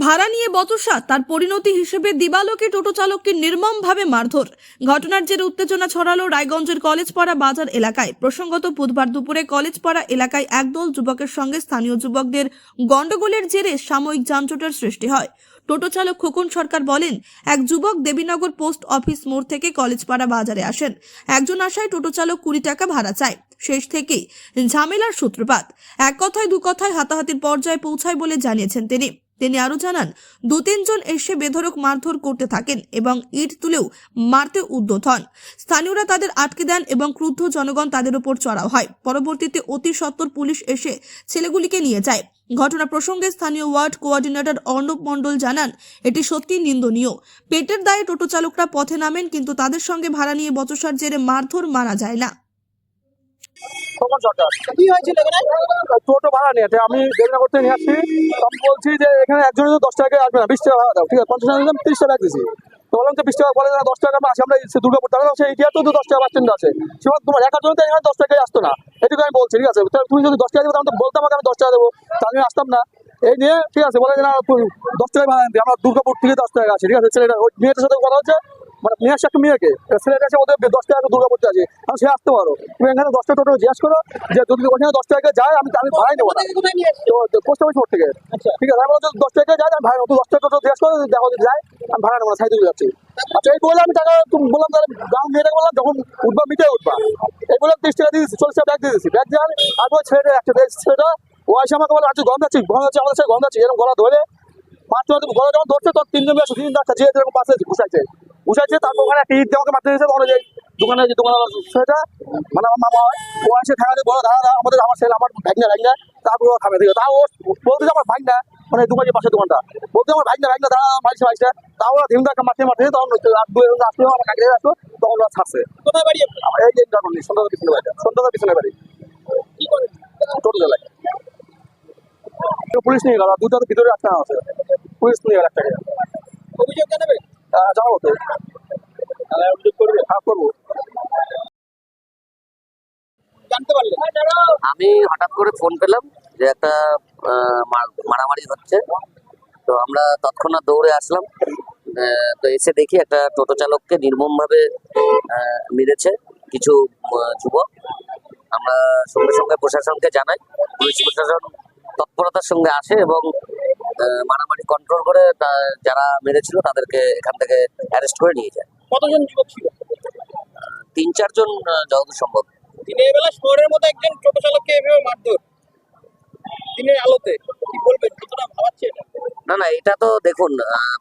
ভাড়া নিয়ে বচসা, তার পরিণতি হিসেবে দিবালোকে টোটো চালককে নির্মমভাবে মারধর। ঘটনার জেরে উত্তেজনা ছড়ালো রায়গঞ্জের কলেজপাড়া বাজার এলাকায়। প্রসঙ্গত বুধবার দুপুরে কলেজপাড়া এলাকায় একদল যুবকের সঙ্গে স্থানীয় যুবকদের গন্ডগোলের জেরে সাময়িক যানজটের সৃষ্টি হয়। টোটো চালক খোকন সরকার বলেন, এক যুবক দেবীনগর পোস্ট অফিস মোড় থেকে কলেজপাড়া বাজারে আসেন। একজন আসায় টোটো চালক 20 টাকা ভাড়া চায়। শেষ থেকেই ঝামেলার সূত্রপাত। এক কথায় দু কথায় হাতাহাতির পর্যায়ে পৌঁছায় বলে জানিয়েছেন তিনি আরো জানান, 2-3 জন এসে বেধড়ক মারধর করতে থাকেন এবং ইট তুলেও মারতে উদ্যত হন। স্থানীয়রা তাদের আটকে দেন এবং ক্রুদ্ধ জনগণ তাদের উপর চড়াও হয়। পরবর্তীতে অতি সত্বর পুলিশ এসে ছেলেগুলিকে নিয়ে যায়। ঘটনা প্রসঙ্গে স্থানীয় ওয়ার্ড কোঅর্ডিনেটর অর্ণব মণ্ডল জানান, এটি সত্যি নিন্দনীয়। পেটের দায়ে টোটো চালকরা পথে নামেন, কিন্তু তাদের সঙ্গে ভাড়া নিয়ে বচসার জেরে মারধর মানা যায় না। কি হয়েছিল এখানে? টোটো ভাড়া নিয়ে আমি দেবনগর থেকে নিয়ে আসছি। আমি বলছি যে এখানে একজনের 10 টাকা আসবে না, 20 টাকা ভাড়া দাও। ঠিক আছে, 50 টাকা দিলাম, 30 টাকা দিয়েছি। তো বললাম যে 20 টাকা বলে না, 10 টাকা আসি আমরা দুর্গাপুর টাকা সেই ইতিহাস তো 10 টাকা বাস স্ট্যান্ড আছে। সেবার তোমার একার জন্য এখানে 10 টাকায় আসতো না, এটুকু আমি বলছি। ঠিক আছে, তুমি যদি 10 টাকা দেবো তাহলে বলতাম আমি 10 টাকা দেবো, তাহলে আমি আসতাম না। এই নিয়ে ঠিক আছে বলে যে না 10 টাকা ভাড়া দিই, আমরা দুর্গাপুর থেকে 10 টাকা আছি। ঠিক আছে, ছেলেটা ওই মেয়েটার সাথে কথা হচ্ছে, মানে নিয়ে আসছে একটা মেয়েকে, ছেলেটা এসে ওদের 10 টাকা দুর্গাপুরতে আছে, আমি সে আসতে পারো। তুমি এখানে 10 টাকা টোটো জিজ্ঞাসা করো যে যদি ওখানে 10 টাকা যায় আমি ভাড়াই নেবো না। পোস্ট অফিস মোড় থেকে। ঠিক আছে, আমি বলছি 10 টাকা যায় আমি ভাড়া নেবো, 10 টাকা টোটো জিজ্ঞাসা করো, দেখো যদি যায় আমি ভাড়া নেবো না, সাইডে যাচ্ছি। আচ্ছা এই বলে আমি টাকা বললাম, তাহলে গাঁও মেয়েটাকে বললাম যখন উঠবা মিটে উঠবা, এই বললাম 30 টাকা দিয়ে দিচ্ছি, 40 টাকা ব্যাগ দিয়ে দিচ্ছি। ব্যাগ দিয়ে আমি ছেলেটা একটা ছেলেটা ও আসে আমাকে বলে আজকে গন্ধ যাচ্ছি আমাদের সাথে গন্ধ যাচ্ছি, এরকম গলা ধরে মাত্র গলা যখন ধরছে তখন 3 জন আসে, 3 ডাক্তার যে এরকম পাশে ঘুষাইছে। তারপর ওখানে একটা ইট দিয়ে আমাকে মারতে দিয়েছে। তখন যে দোকানে সেটা মানে আমার মামা হয়, ও আসে ঠেকাতে বলো দাদা আমার ছেলে আমার ভাগনা, তারপর ও খাবে দিকে। তাও ও বলতে আমার ভাগনা, মানে দোকানের পাশে দোকানটা, বলতে আমার ভাগনা দাদা মাইছে। তাও ওরা ধীমদাকে মারতে তখন আসলো আমার কাকে আসলো, তখন ওরা ছাড়ছে। কোথায় বাড়ি আমার? এই যে সন্ধ্যার পিছনে বাড়ি, সন্ধ্যার পিছনে বাড়ি। কি করে টোটো চালায়? পুলিশ নিয়ে গেল, দুটো ভিতরে একটা আছে, পুলিশ নিয়ে গেল একটা। অভিযোগ জানাবে? জানাবো তো, অভিযোগ করবে। হ্যাঁ করবো। জানতে পারলে? আমি হঠাৎ করে ফোন পেলাম যে একটা মারামারি হচ্ছে, তো আমরা তৎক্ষণাৎ দৌড়ে আসলাম। তো এসে দেখি একটা টোটো চালককে নির্মমভাবে মেরেছে কিছু যুবক। আমরা সঙ্গে সঙ্গে প্রশাসনকে জানাই, পুলিশ প্রশাসন তৎপরতার সঙ্গে আসে এবং মারামারি কন্ট্রোল করে যারা মেরেছিল তাদেরকে এখান থেকে অ্যারেস্ট করে নিয়ে যায়। কতজন যুবক ছিল? 3-4 জন যতদূর সম্ভব। দিনের বেলা শহরের মতো একজন টোটো চালককে এভাবে মারধর দিনের আলোতে, কি বলবেন? কতটা ভাবাচ্ছে এটা? না এটা তো দেখুন,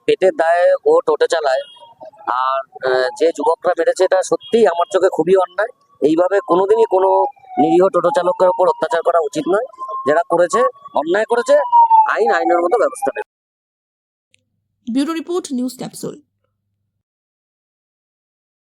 পেটের দায়ে ও টোটো চালায়, আর যে যুবকরা মেরেছে এটা সত্যিই আমার চোখে খুবই অন্যায়। এইভাবে কোনোদিনই কোনো নিরীহ টোটো চালকের উপর অত্যাচার করা উচিত নয়। যারা করেছে, অন্যায় করেছে, আইনের মতো ব্যবস্থা নেবে। Bureau report, news capsule.